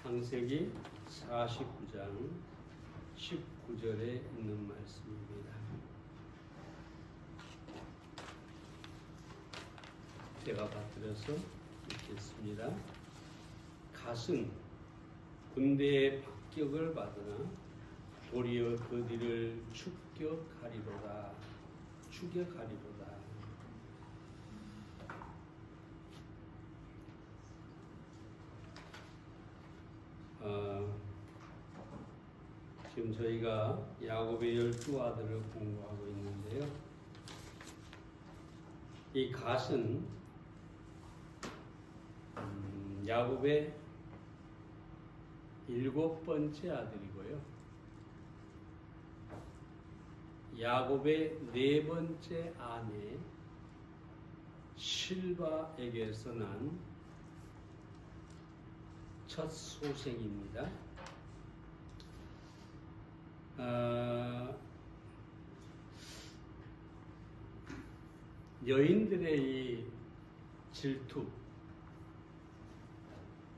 창세기 49장 19절에 있는 말씀입니다. 제가 받들어서 읽겠습니다. 갓은 군대의 박격을 받으나 도리어 그들을 추격하리로다. 지금 저희가 야곱의 12아들을 공부하고 있는데요. 이 갓은 야곱의 7번째 아들이고요. 야곱의 4번째 아내 실바에게서 난 첫 소생입니다. 여인들의 이 질투,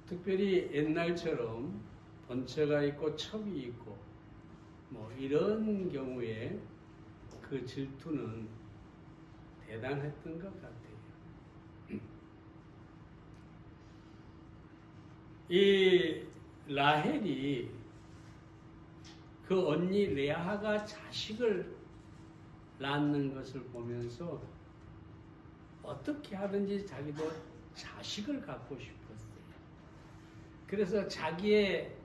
특별히 옛날처럼 번처가 있고 첩이 있고 뭐 이런 경우에 그 질투는 대단했던 것 같아요. 이 라헬이 그 언니 레아가 자식을 낳는 것을 보면서 어떻게 하든지 자기도 자식을 갖고 싶었어요. 그래서 자기의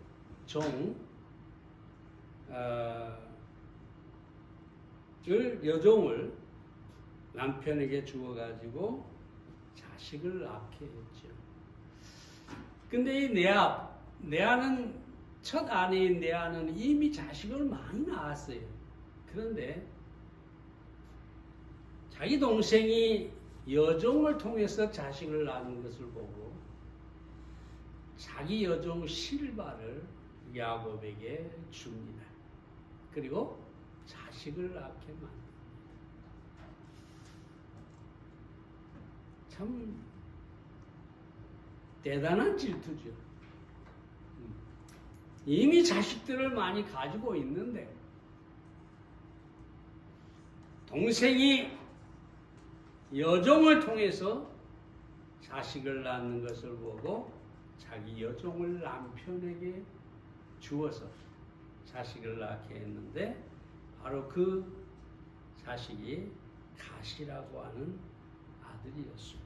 여종을 남편에게 주어가지고 자식을 낳게 했죠. 근데 이 레아는 첫 아내인 레아는 이미 자식을 많이 낳았어요. 그런데 자기 동생이 여종을 통해서 자식을 낳는 것을 보고 자기 여종 실바를 야곱에게 줍니다. 그리고 자식을 낳게 만듭니다. 참 대단한 질투죠. 이미 자식들을 많이 가지고 있는데 동생이 여종을 통해서 자식을 낳는 것을 보고 자기 여종을 남편에게 주어서 자식을 낳게 했는데 바로 그 자식이 갓이라고 하는 아들이었습니다.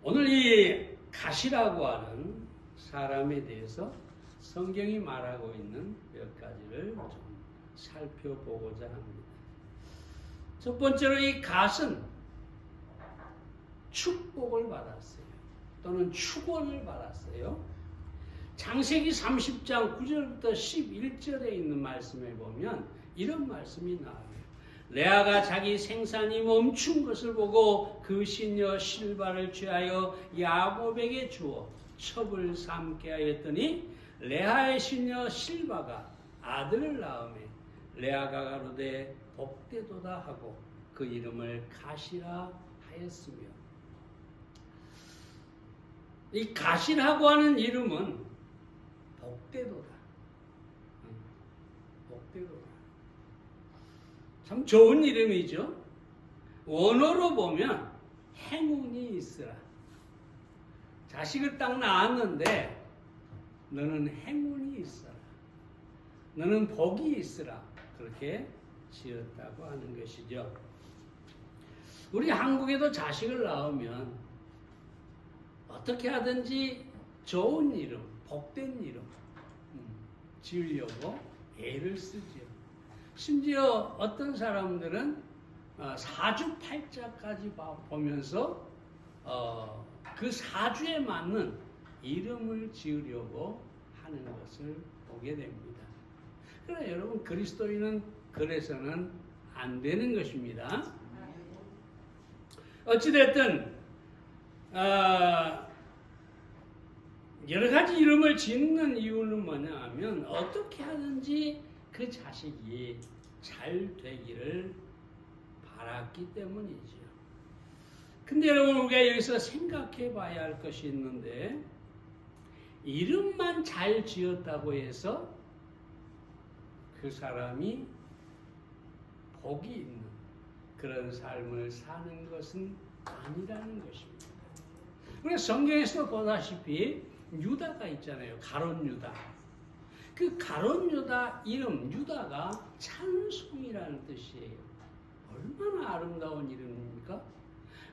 오늘 이 갓이라고 하는 사람에 대해서 성경이 말하고 있는 몇 가지를 좀 살펴보고자 합니다. 첫 번째로 이 갓은 축복을 받았어요. 또는 축원을 받았어요. 창세기 30장 9절부터 11절에 있는 말씀에 보면 이런 말씀이 나와요. 레아가 자기 생산이 멈춘 것을 보고 그 시녀 실바를 취하여 야곱에게 주어 첩을 삼게 하였더니 레아의 시녀 실바가 아들을 낳으매 레아가 가로되 복되도다 하고 그 이름을 갓이라 하였으며, 이 갓이라고 하는 이름은 복되도다. 복되도다. 참 좋은 이름이죠. 원어로 보면 행운이 있으라. 자식을 딱 낳았는데 너는 행운이 있어라. 너는 복이 있으라. 그렇게 지었다고 하는 것이죠. 우리 한국에도 자식을 낳으면 어떻게 하든지 좋은 이름, 복된 이름 지으려고 애를 쓰죠. 심지어 어떤 사람들은 사주팔자까지 보면서 그 사주에 맞는 이름을 지으려고 하는 것을 보게 됩니다. 그러나 여러분, 그리스도인은 그래서는 안 되는 것입니다. 어찌됐든 여러 가지 이름을 짓는 이유는 뭐냐 하면 어떻게 하든지 그 자식이 잘 되기를 바랐기 때문이죠. 근데 여러분, 우리가 여기서 생각해 봐야 할 것이 있는데, 이름만 잘 지었다고 해서 그 사람이 복이 있는 그런 삶을 사는 것은 아니라는 것입니다. 우리가 성경에서 보다시피 유다가 있잖아요. 가룟 유다. 그 가룟 유다 이름, 유다가 찬송이라는 뜻이에요. 얼마나 아름다운 이름입니까?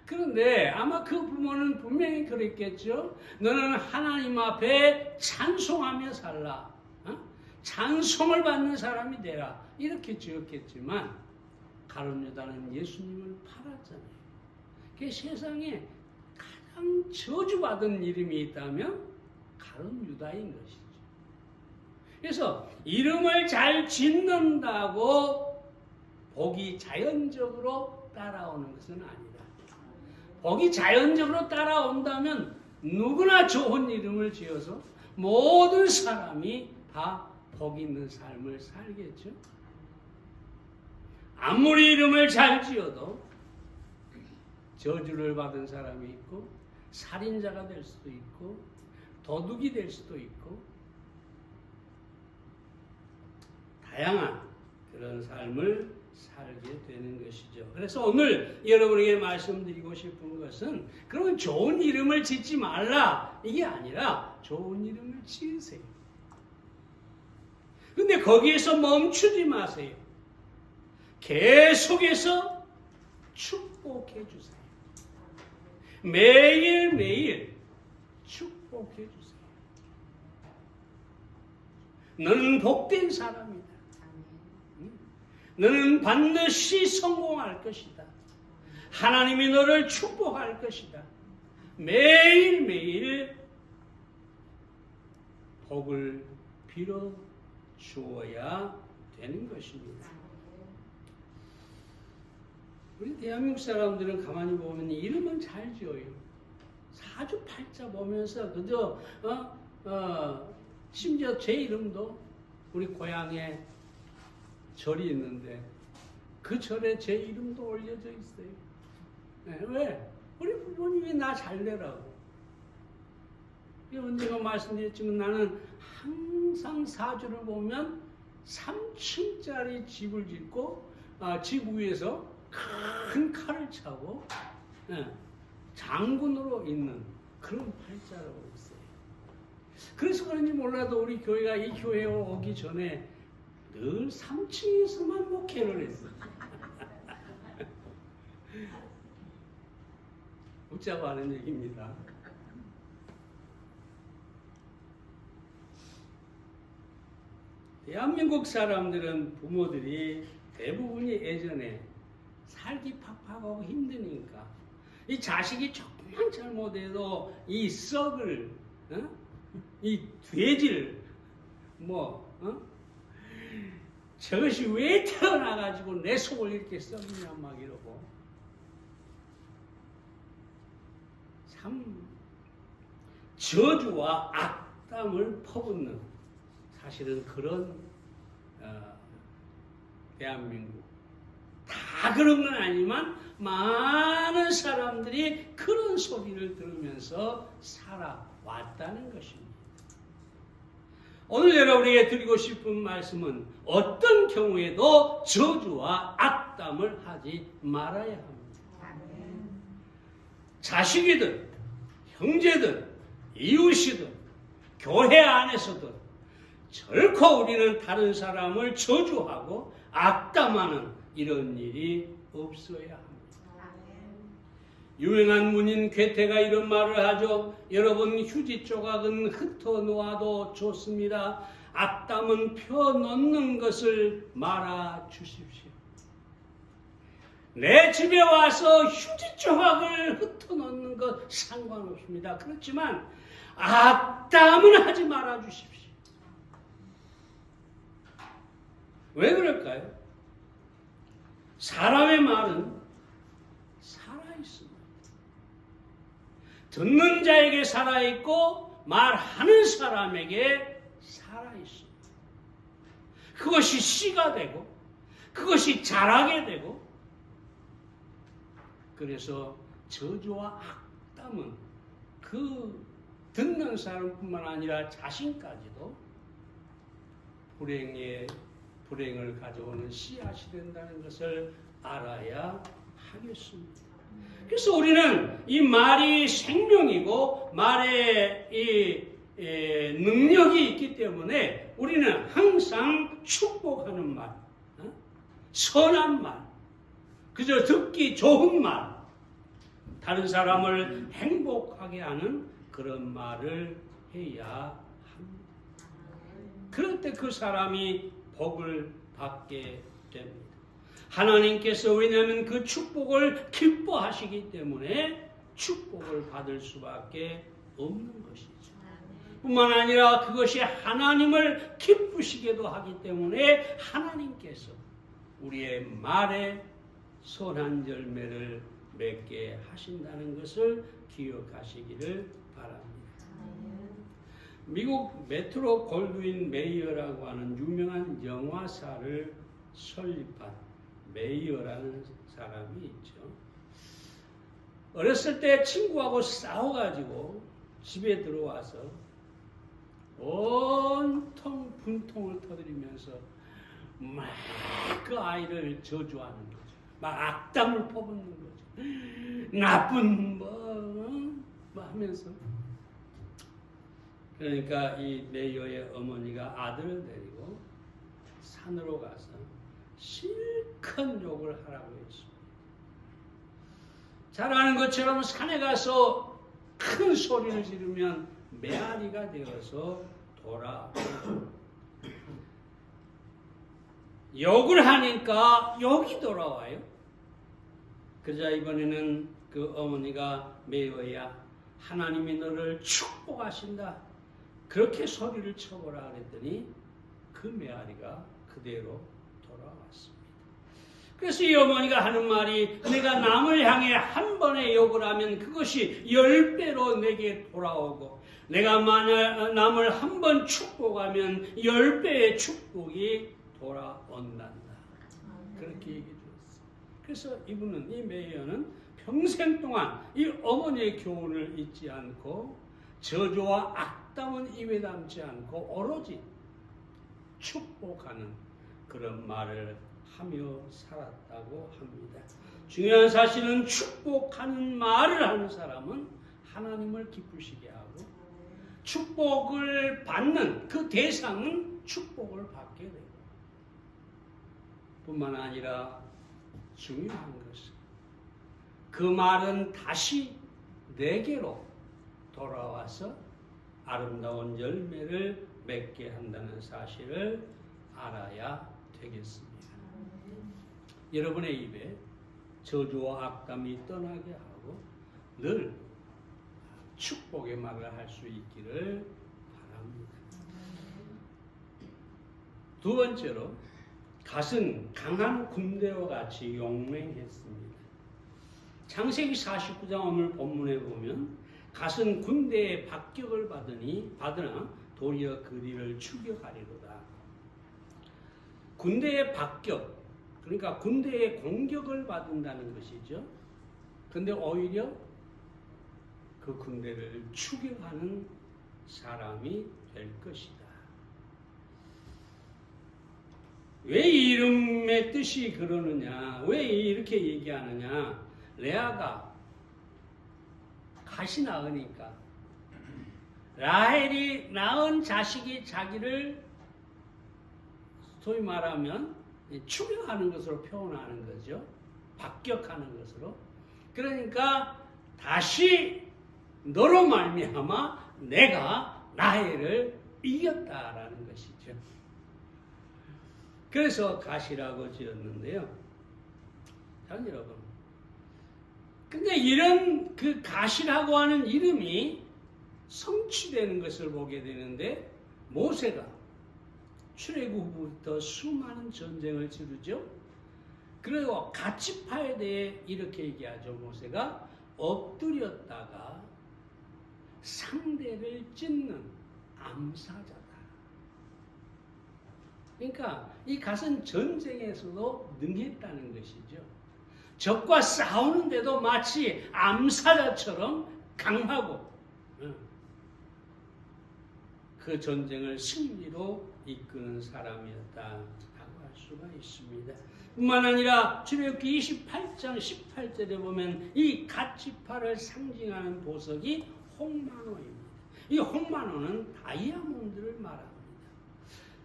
그런데 아마 그 부모는 분명히 그랬겠죠. 너는 하나님 앞에 찬송하며 살라. 찬송을 받는 사람이 되라. 이렇게 지었겠지만 가룟 유다는 예수님을 팔았잖아요. 그 세상에 가장 저주받은 이름이 있다면 가룟 유다인 것이죠. 그래서 이름을 잘 짓는다고 복이 자연적으로 따라오는 것은 아니다. 복이 자연적으로 따라온다면 누구나 좋은 이름을 지어서 모든 사람이 다 복 있는 삶을 살겠죠. 아무리 이름을 잘 지어도 저주를 받은 사람이 있고 살인자가 될 수도 있고 도둑이 될 수도 있고 다양한 그런 삶을 살게 되는 것이죠. 그래서 오늘 여러분에게 말씀드리고 싶은 것은 그러면 좋은 이름을 짓지 말라 이게 아니라 좋은 이름을 지으세요. 근데 거기에서 멈추지 마세요. 계속해서 축복해 주세요. 매일매일 축복해 주세요. 너는 복된 사람이다. 너는 반드시 성공할 것이다. 하나님이 너를 축복할 것이다. 매일매일 복을 빌어 주어야 되는 것입니다. 우리 대한민국 사람들은 가만히 보면 이름은 잘 지어요. 사주팔자 보면서 그저 심지어 제 이름도 우리 고향에 절이 있는데 그 절에 제 이름도 올려져 있어요. 네, 왜? 우리 부모님이 나 잘 내라고. 언제가 말씀드렸지만 나는 항상 사주를 보면 3층짜리 집을 짓고 집 위에서 큰 칼을 차고 장군으로 있는 그런 팔자라고 있어요. 그래서 그런지 몰라도 우리 교회가 이 교회에 오기 전에 늘 3층에서만 목회를 했어요. 웃자고 하는 얘기입니다. 대한민국 사람들은 부모들이 대부분이 예전에 살기 팍팍하고 힘드니까 이 자식이 조금만 잘못해도 이 썩을 이 돼지를 저것이 왜 태어나가지고 내 속을 이렇게 썩이냐 막 이러고 참 저주와 악담을 퍼붓는 사실은 그런 대한민국 다 그런 건 아니지만 많은 사람들이 그런 소리를 들으면서 살아왔다는 것입니다. 오늘 여러분에게 드리고 싶은 말씀은 어떤 경우에도 저주와 악담을 하지 말아야 합니다. 자식이든 형제든 이웃이든 교회 안에서든 결코 우리는 다른 사람을 저주하고 악담하는 이런 일이 없어야 합니다. 유명한 문인 괴테가 이런 말을 하죠. 여러분 휴지 조각은 흩어 놓아도 좋습니다. 악담은 펴놓는 것을 말아 주십시오. 내 집에 와서 휴지 조각을 흩어 놓는 것 상관없습니다. 그렇지만 악담은 하지 말아 주십시오. 왜 그럴까요? 사람의 말은 살아있습니다. 듣는 자에게 살아있고 말하는 사람에게 살아있습니다. 그것이 씨가 되고 그것이 자라게 되고 그래서 저주와 악담은 그 듣는 사람뿐만 아니라 자신까지도 불행을 가져오는 씨앗이 된다는 것을 알아야 하겠습니다. 그래서 우리는 이 말이 생명이고 말에 이 능력이 있기 때문에 우리는 항상 축복하는 말, 선한 말, 그저 듣기 좋은 말, 다른 사람을 행복하게 하는 그런 말을 해야 합니다. 그럴 때 그 사람이 복을 받게 됩니다. 하나님께서 왜냐하면 그 축복을 기뻐하시기 때문에 축복을 받을 수밖에 없는 것이죠. 뿐만 아니라 그것이 하나님을 기쁘시게도 하기 때문에 하나님께서 우리의 말에 선한 열매를 맺게 하신다는 것을 기억하시기를 바랍니다. 미국 메트로 골드윈 메이어라고 하는 유명한 영화사를 설립한 메이어라는 사람이 있죠. 어렸을 때 친구하고 싸워가지고 집에 들어와서 온통 분통을 터뜨리면서 막 그 아이를 저주하는 거죠. 막 악담을 퍼붓는 거죠. 나쁜 뭐 하면서. 그러니까 이 메이어의 어머니가 아들을 데리고 산으로 가서 실컷 욕을 하라고 했습니다. 잘 아는 것처럼 산에 가서 큰 소리를 지르면 메아리가 되어서 돌아오고 욕을 하니까 욕이 돌아와요. 그러자 이번에는 그 어머니가 메이어야 하나님이 너를 축복하신다. 그렇게 소리를 쳐보라 그랬더니 그 메아리가 그대로 돌아왔습니다. 그래서 이 어머니가 하는 말이 내가 남을 향해 한 번의 욕을 하면 그것이 10배로 내게 돌아오고 내가 만약 남을 한 번 축복하면 10배의 축복이 돌아온단다. 그렇게 얘기해 주었어요. 그래서 이분은 이 메이어는 평생 동안 이 어머니의 교훈을 잊지 않고 저주와 악담은 입에 담지 않고 오로지 축복하는 그런 말을 하며 살았다고 합니다. 중요한 사실은 축복하는 말을 하는 사람은 하나님을 기쁘시게 하고 축복을 받는 그 대상은 축복을 받게 되고 뿐만 아니라 중요한 것은 그 말은 다시 내게로 돌아와서 아름다운 열매를 맺게 한다는 사실을 알아야 되겠습니다. 여러분의 입에 저주와 악담이 떠나게 하고 늘 축복의 말을 할 수 있기를 바랍니다. 두 번째로 갓은 강한 군대와 같이 용맹했습니다. 창세기 49장 오늘 본문에 보면 갓은 군대의 박격을 받으나 도리어 그리를 추격하리로다. 군대의 박격, 그러니까 군대의 공격을 받는다는 것이죠. 그런데 오히려 그 군대를 추격하는 사람이 될 것이다. 왜 이 이름의 뜻이 그러느냐? 왜 이렇게 얘기하느냐? 레아가 갓이 낳으니까 라헬이 낳은 자식이 자기를 소위 말하면 추격하는 것으로 표현하는 거죠. 박격하는 것으로. 그러니까 다시 너로 말미암아 내가 라헬을 이겼다라는 것이죠. 그래서 갓이라고 지었는데요. 자, 여러분. 근데 이런 그 갓이라고 하는 이름이 성취되는 것을 보게 되는데 모세가 출애굽 후부터 수많은 전쟁을 치르죠. 그리고 갓지파에 대해 이렇게 얘기하죠. 모세가 엎드렸다가 상대를 찢는 암사자다. 그러니까 이 갓은 전쟁에서도 능했다는 것이죠. 적과 싸우는데도 마치 암사자처럼 강하고 그 전쟁을 승리로 이끄는 사람이었다라고 할 수가 있습니다. 뿐만 아니라 출애굽기 28장 18절에 보면 이 갓지파를 상징하는 보석이 홍만호입니다. 이 홍만호는 다이아몬드를 말합니다.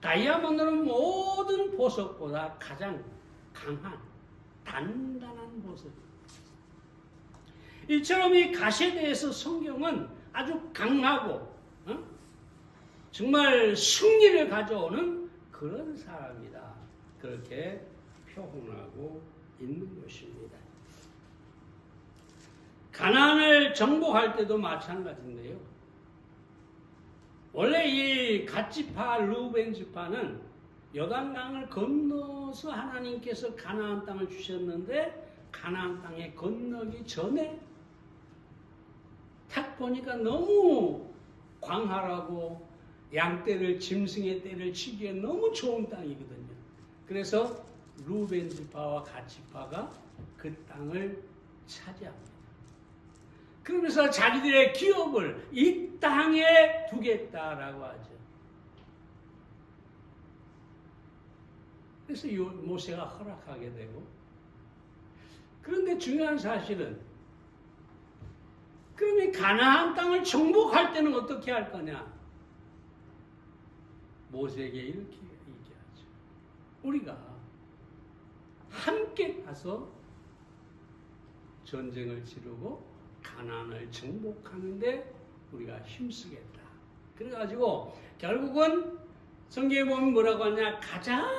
다이아몬드는 모든 보석보다 가장 강한 단단한 보석입니다. 이처럼 이 갓에 대해서 성경은 아주 강하고 정말 승리를 가져오는 그런 사람이다. 그렇게 표현하고 있는 것입니다. 가나안을 정복할 때도 마찬가지인데요. 원래 이 갓지파, 르우벤 지파는 요단강을 건너서 하나님께서 가나안 땅을 주셨는데 가나안 땅에 건너기 전에 딱 보니까 너무 광활하고 양떼를 짐승의 떼를 치기에 너무 좋은 땅이거든요. 그래서 르우벤 지파와 갓 지파가 그 땅을 차지합니다. 그러면서 자기들의 기업을 이 땅에 두겠다라고 하죠. 그래서 모세가 허락하게 되고, 그런데 중요한 사실은 그러면 가나안 땅을 정복할 때는 어떻게 할 거냐? 모세에게 이렇게 얘기하죠. 우리가 함께 가서 전쟁을 치르고 가나안을 정복하는데 우리가 힘쓰겠다. 그래가지고 결국은 성경에 보면 뭐라고 하냐? 가장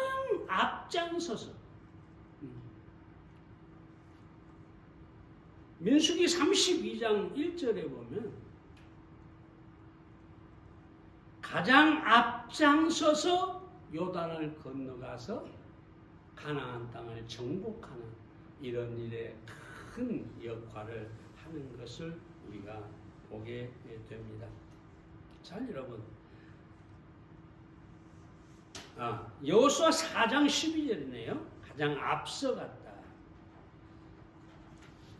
앞장서서 민수기 32장 1절에 보면 가장 앞장서서 요단을 건너가서 가나안 땅을 정복하는 이런 일에 큰 역할을 하는 것을 우리가 보게 됩니다. 자, 여러분, 여호수아 4장 12절이네요. 가장 앞서갔다.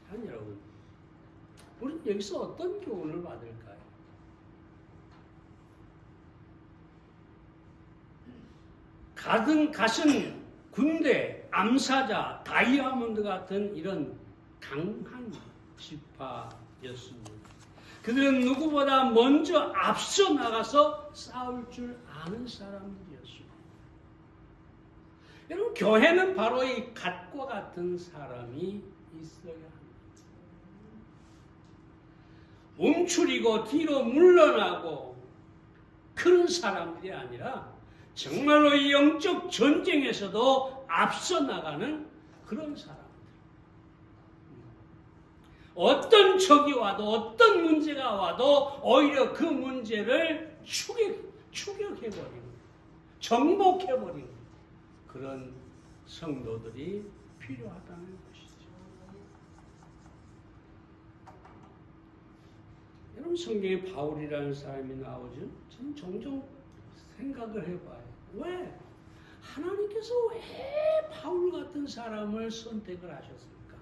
자, 여러분, 우리는 여기서 어떤 교훈을 받을까요? 갓은 군대, 암사자, 다이아몬드 같은 이런 강한 지파였습니다. 그들은 누구보다 먼저 앞서 나가서 싸울 줄 아는 사람들이었습니다. 여러분, 교회는 바로 이 갓과 같은 사람이 있어야 합니다. 움츠리고 뒤로 물러나고 그런 사람들이 아니라 정말로 이 영적 전쟁에서도 앞서 나가는 그런 사람들. 어떤 적이 와도 어떤 문제가 와도 오히려 그 문제를 추격해버리는, 정복해버리는 그런 성도들이 필요하다는 것이죠. 여러분, 성경에 바울이라는 사람이 나오죠. 저는 종종 생각을 해봐요. 왜? 하나님께서 왜 바울 같은 사람을 선택을 하셨습니까?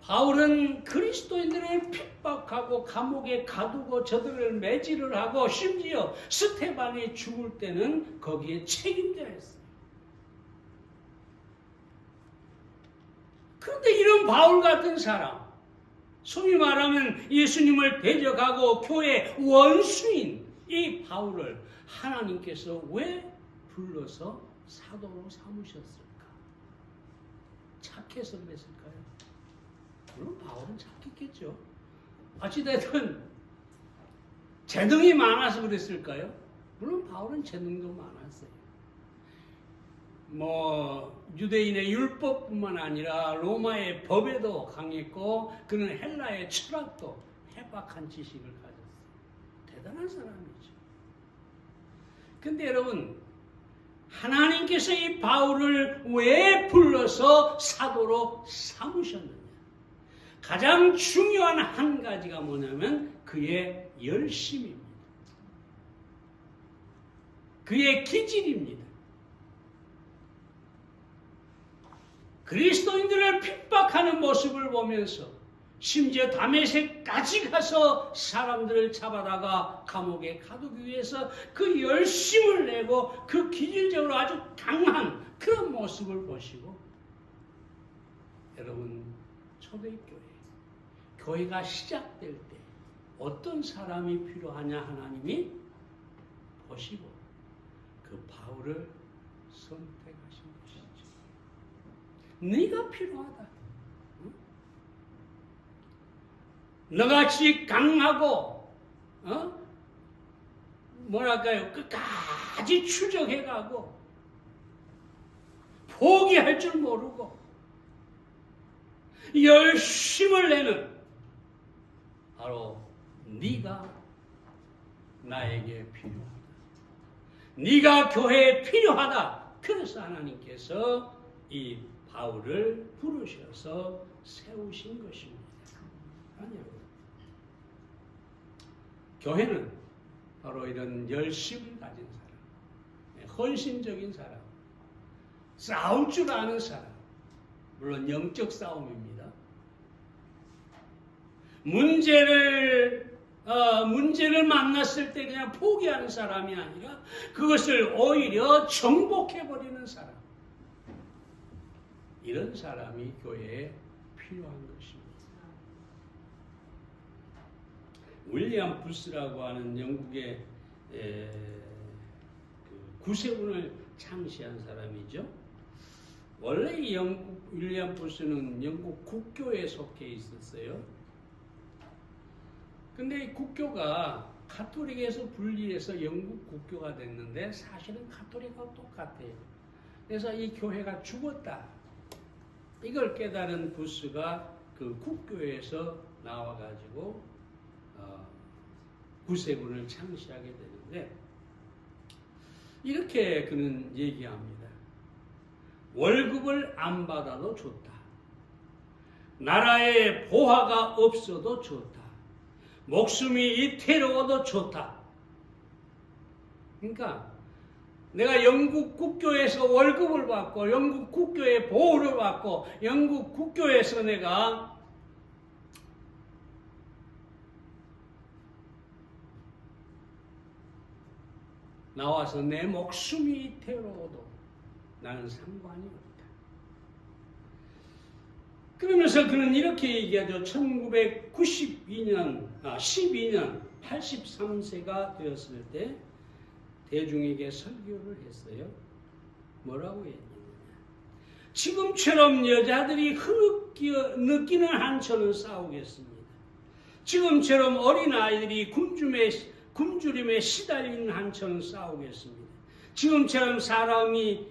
바울은 그리스도인들을 핍박하고 감옥에 가두고 저들을 매질을 하고 심지어 스테반이 죽을 때는 거기에 책임자였어요. 그런데 이런 바울 같은 사람, 소위 말하면 예수님을 대적하고 교회 원수인 이 바울을 하나님께서 왜 불러서 사도로 삼으셨을까? 착해서 그랬을까요? 물론 바울은 착했겠죠. 어찌됐든 재능이 많아서 그랬을까요? 물론 바울은 재능도 많았어요. 유대인의 율법뿐만 아니라 로마의 법에도 강했고 그는 헬라의 철학도 해박한 지식을 가졌어요. 대단한 사람이죠. 근데 여러분, 하나님께서 이 바울을 왜 불러서 사도로 삼으셨느냐? 가장 중요한 한 가지가 뭐냐면 그의 열심입니다. 그의 기질입니다. 그리스도인들을 핍박하는 모습을 보면서 심지어 다메섹까지 가서 사람들을 잡아다가 감옥에 가두기 위해서 그 열심을 내고 그 기질적으로 아주 강한 그런 모습을 보시고, 여러분, 초대교회, 교회가 시작될 때 어떤 사람이 필요하냐 하나님이 보시고 그 바울을 선택하신 것이죠. 네가 필요하다. 너같이 강하고 뭐랄까요, 끝까지 추적해가고 포기할 줄 모르고 열심을 내는 바로 네가 나에게 필요하다. 네가 교회에 필요하다. 그래서 하나님께서 이 바울을 부르셔서 세우신 것입니다. 아니요. 교회는 바로 이런 열심을 가진 사람, 헌신적인 사람, 싸울 줄 아는 사람, 물론 영적 싸움입니다. 문제를 만났을 때 그냥 포기하는 사람이 아니라 그것을 오히려 정복해버리는 사람, 이런 사람이 교회에 필요한 것입니다. 윌리엄 부스라고 하는 영국의 구세군을 창시한 사람이죠. 원래 이 윌리엄 부스는 영국 국교에 속해 있었어요. 근데 이 국교가 가톨릭에서 분리해서 영국 국교가 됐는데 사실은 가톨릭하고 똑같아요. 그래서 이 교회가 죽었다. 이걸 깨달은 부스가 그 국교에서 나와가지고 구세군을 창시하게 되는데, 이렇게 그는 얘기합니다. 월급을 안 받아도 좋다. 나라에 보화가 없어도 좋다. 목숨이 이태로워도 좋다. 그러니까 내가 영국 국교에서 월급을 받고 영국 국교의 보호를 받고 영국 국교에서 내가 나와서 내 목숨이 이태로워도 나는 상관이 없다. 그러면서 그는 이렇게 얘기하죠. 1912년 83세가 되었을 때 대중에게 설교를 했어요. 뭐라고 했냐면, 지금처럼 여자들이 느끼는 한처는 싸우겠습니다. 지금처럼 어린아이들이 굶주림에 시달리는 한처는 싸우겠습니다. 지금처럼 사람이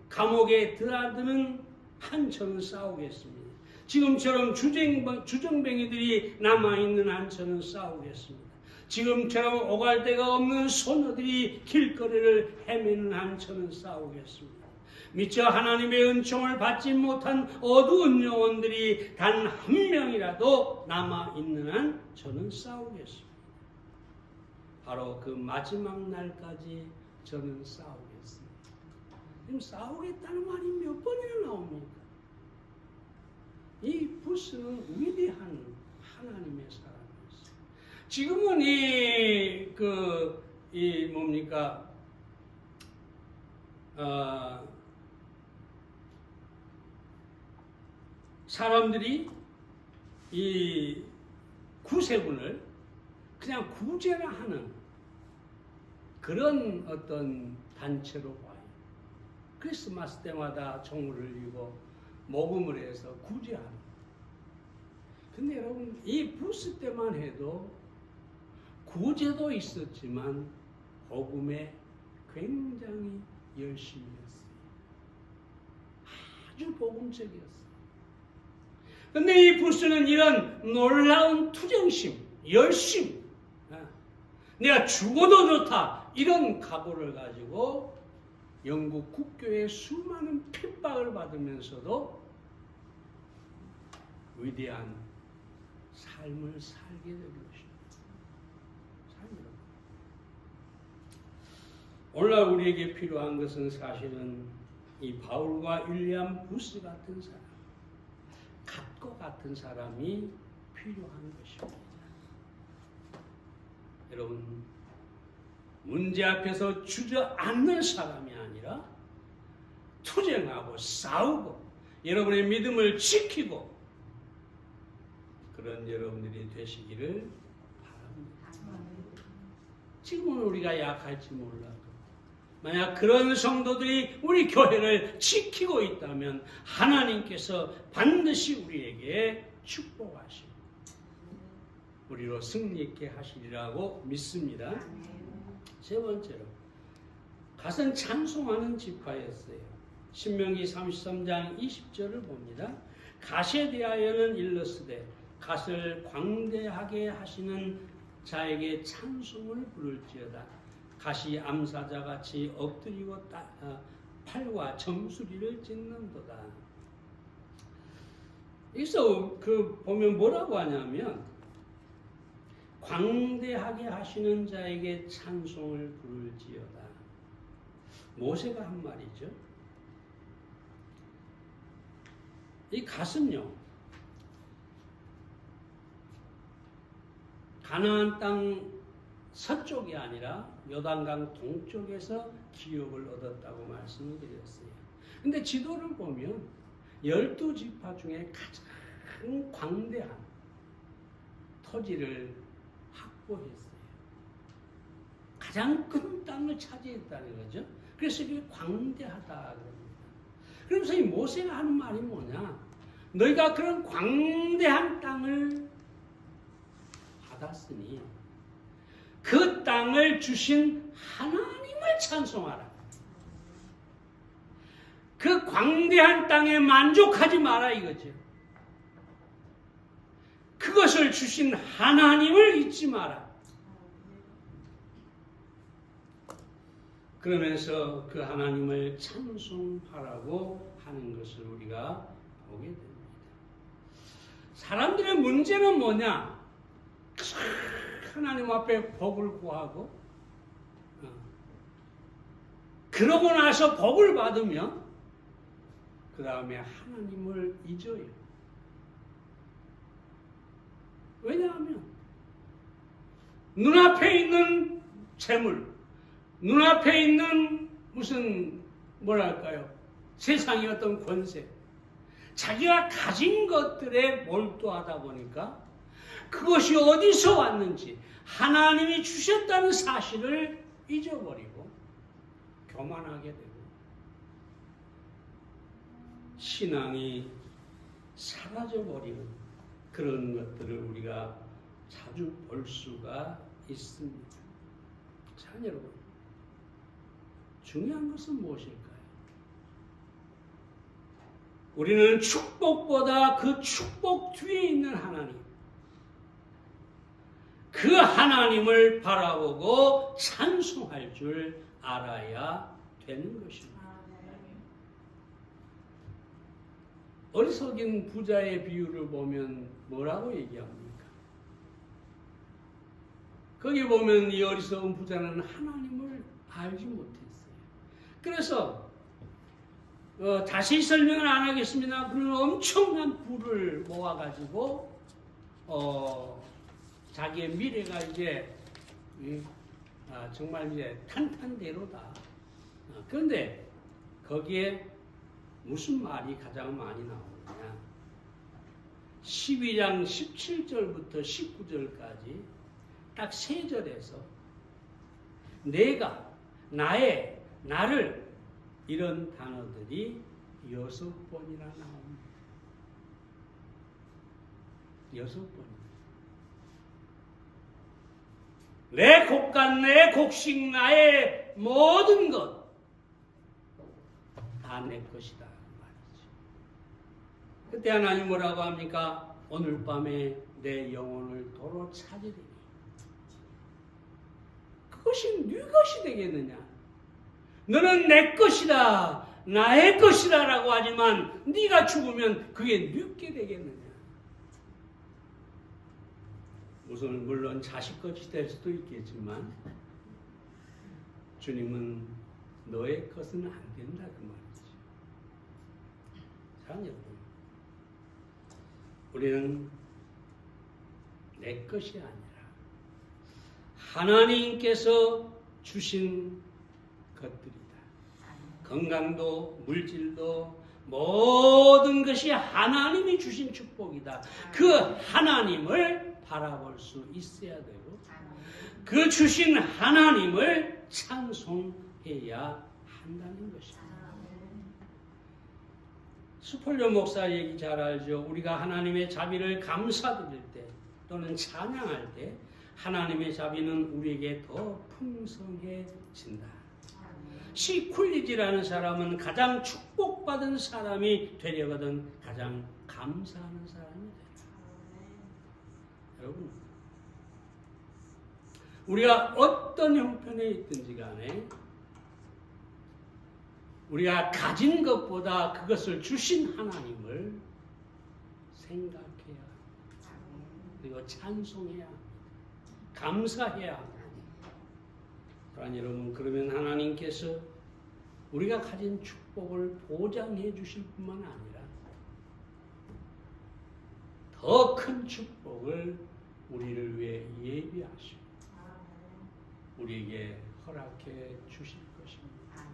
감옥에 드나드는 한처는 싸우겠습니다. 지금처럼 주정뱅이들이 남아있는 한처는 싸우겠습니다. 지금처럼 오갈 데가 없는 소녀들이 길거리를 헤매는 한처는 싸우겠습니다. 미처 하나님의 은총을 받지 못한 어두운 영혼들이 단 한 명이라도 남아있는 한 저는 싸우겠습니다. 바로 그 마지막 날까지 저는 싸우겠습니다. 지금 싸우겠다는 말이 몇 번이나 나옵니까? 이 부스는 위대한 하나님의 사람이었어요. 지금은 사람들이 이 구세군을 그냥 구제를 하는 그런 어떤 단체로 봐요. 크리스마스 때마다 종을 울리고 모금을 해서 구제하는. 근데 여러분, 이 부스 때만 해도 구제도 있었지만 복음에 굉장히 열심히 했어요. 아주 복음적이었어요. 근데 이 부스는 이런 놀라운 투정심, 열심, 내가 죽어도 좋다, 이런 각오를 가지고 영국 국교의 수많은 핍박을 받으면서도 위대한 삶을 살게 된 것입니다. 오늘날 우리에게 필요한 것은 사실은 이 바울과 윌리엄 부스 같은 사람, 갓과 같은 사람이 필요한 것입니다. 여러분, 문제 앞에서 주저앉는 사람이 아니라 투쟁하고 싸우고 여러분의 믿음을 지키고 그런 여러분들이 되시기를 바랍니다. 지금은 우리가 약할지 몰라도 만약 그런 성도들이 우리 교회를 지키고 있다면 하나님께서 반드시 우리에게 축복하시고 우리로 승리 있게 하시리라고 믿습니다. 세 번째로 갓은 찬송하는 지파였어요. 신명기 33장 20절을 봅니다. 갓에 대하여는 일러스되 갓을 광대하게 하시는 자에게 찬송을 부를지어다. 갓이 암사자같이 엎드리고 팔과 정수리를 찢는도다. 여기서 보면 뭐라고 하냐면 광대하게 하시는 자에게 찬송을 부를지어다. 모세가 한 말이죠. 이 갓은요, 가나안 땅 서쪽이 아니라 요단강 동쪽에서 기업을 얻었다고 말씀을 드렸어요. 근데 지도를 보면 12지파 중에 가장 광대한 토지를 확보했어요. 가장 큰 땅을 차지했다는 거죠. 그래서 이게 광대하다 그럽니다. 그러면서 이 모세가 하는 말이 뭐냐? 너희가 그런 광대한 땅을 받았으니 그 땅을 주신 하나님을 찬송하라. 그 광대한 땅에 만족하지 마라 이거죠. 그것을 주신 하나님을 잊지 마라. 그러면서 그 하나님을 찬송하라고 하는 것을 우리가 보게 됩니다. 사람들의 문제는 뭐냐? 하나님 앞에 복을 구하고 그러고 나서 복을 받으면 그 다음에 하나님을 잊어요. 왜냐하면 눈앞에 있는 재물, 눈앞에 있는 무슨 뭐랄까요? 세상의 어떤 권세, 자기가 가진 것들에 몰두하다 보니까 그것이 어디서 왔는지 하나님이 주셨다는 사실을 잊어버리고 교만하게 되고 신앙이 사라져버리는 그런 것들을 우리가 자주 볼 수가 있습니다. 자, 여러분, 중요한 것은 무엇일까요? 우리는 축복보다 그 축복 뒤에 있는 하나님, 그 하나님을 바라보고 찬송할 줄 알아야 되는 것입니다. 어리석인 부자의 비유를 보면 뭐라고 얘기합니까? 거기 보면 이 어리석은 부자는 하나님을 알지 못했어요. 그래서 다시 설명을 안 하겠습니다. 그는 엄청난 부를 모아가지고 자기의 미래가 이제 정말 이제 탄탄대로다. 그런데 거기에 무슨 말이 가장 많이 나오느냐? 12장 17절부터 19절까지 딱 3절에서 내가, 나의, 나를 이런 단어들이 6번이나 나옵니다. 6번. 내 곡간, 내 곡식, 나의 모든 것 다 내 것이다 그 말이죠. 그때 하나님 뭐라고 합니까? 오늘 밤에 내 영혼을 도로 찾으리니 그것이 네 것이 되겠느냐? 너는 내 것이다, 나의 것이다 라고 하지만 네가 죽으면 그게 네게 되겠느냐? 물론 자식 것이 될 수도 있겠지만 주님은 너의 것은 안 된다 그 말이죠. 여러분, 우리는 내 것이 아니라 하나님께서 주신 것들이다. 건강도 물질도 모든 것이 하나님이 주신 축복이다. 그 하나님을 바라볼 수 있어야 되고 그 주신 하나님을 찬송해야 한다는 것입니다. 스폴요 목사 얘기 잘 알죠. 우리가 하나님의 자비를 감사드릴 때 또는 찬양할 때 하나님의 자비는 우리에게 더 풍성해진다. 시쿨리지라는 사람은 가장 축복받은 사람이 되려거든 가장 감사하는 사람이 된다. 여러분, 우리가 어떤 형편에 있든지 간에 우리가 가진 것보다 그것을 주신 하나님을 생각해야 그리고 찬송해야 합니다. 감사해야 합니다. 그러니 여러분, 그러면 하나님께서 우리가 가진 축복을 보장해 주실 뿐만 아니라 더 큰 축복을 우리를 위해 예비하시고 우리에게 허락해 주실 것입니다.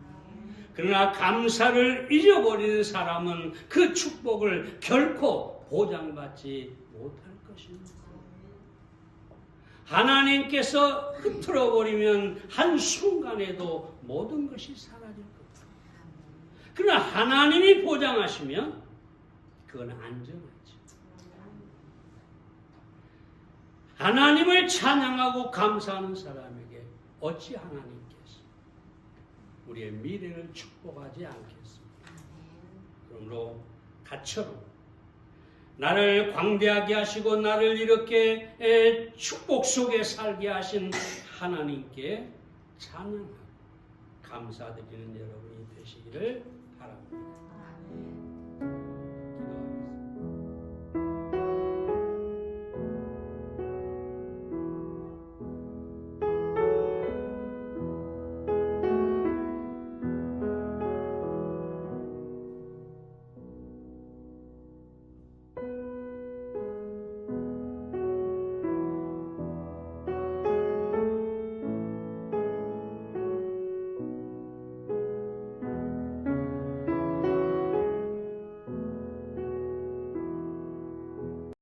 그러나 감사를 잊어버리는 사람은 그 축복을 결코 보장받지 못할 것입니다. 하나님께서 흐트러버리면 한순간에도 모든 것이 사라질 겁니다. 그러나 하나님이 보장하시면 그건 안전하죠. 하나님을 찬양하고 감사하는 사람에게 어찌 하나님께서 우리의 미래를 축복하지 않겠습니까? 그러므로 가처럼 나를 광대하게 하시고 나를 이렇게 축복 속에 살게 하신 하나님께 찬양하고 감사드리는 여러분이 되시기를 바랍니다.